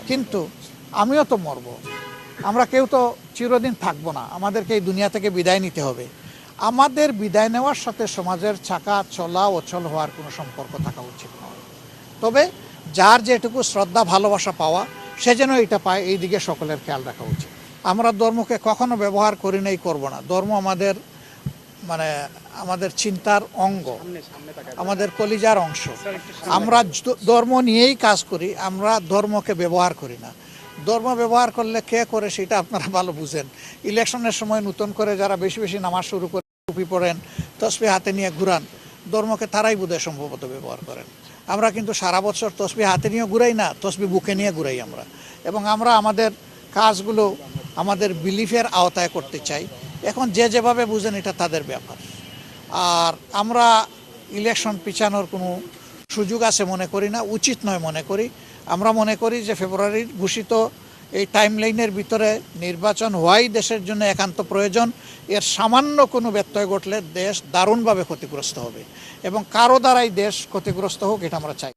কিন্তু আমিও তো মরব, আমরা কেউ তো চিরদিন থাকবো না, আমাদেরকে এই দুনিয়া থেকে বিদায় নিতে হবে। আমাদের বিদায় নেওয়ার সাথে সমাজের চাকা চলা অচল হওয়ার কোনো সম্পর্ক থাকা উচিত নয়। তবে যার যেটুকু শ্রদ্ধা ভালোবাসা পাওয়া সে যেন এটা পায়, এই দিকে সকলের খেয়াল রাখা উচিত। আমরা ধর্মকে কখনো ব্যবহার করি নাই, করব না। ধর্ম আমাদের চিন্তার অঙ্গ, আমাদের কলিজার অংশ। আমরা ধর্ম নিয়েই কাজ করি, আমরা ধর্মকে ব্যবহার করি না। ধর্ম ব্যবহার করলে কে করে সেটা আপনারা ভালো বুঝেন। ইলেকশনের সময় নতুন করে যারা বেশি বেশি নামাজ শুরু করে, টুপি পরেন, তসবিহ হাতে নিয়ে ঘুরান, ধর্মকে তারাই বোধহয় সম্ভবত ব্যবহার করেন। আমরা কিন্তু সারা বছর তসবিহ হাতে নিয়ে ঘুরাই না, তসবিহ বুকে নিয়ে ঘুরাই আমরা। এবং আমরা আমাদের কাজগুলো আমাদের বিলিফের আওতায় করতে চাই। এখন যে যেভাবে বুঝেন এটা তাদের ব্যাপার। আর আমরা ইলেকশন পিছানোর কোনো সুযোগ আছে মনে করি না, উচিত নয় মনে করি। আমরা মনে করি যে ফেব্রুয়ারির ঘোষিত এই টাইমলাইনের ভিতরে নির্বাচন হওয়াই দেশের জন্য একান্ত প্রয়োজন। এর সামান্য কোনো ব্যত্যয় ঘটলে দেশ দারুণভাবে ক্ষতিগ্রস্ত হবে এবং কারো দ্বারাই দেশ ক্ষতিগ্রস্ত হোক এটা আমরা চাই।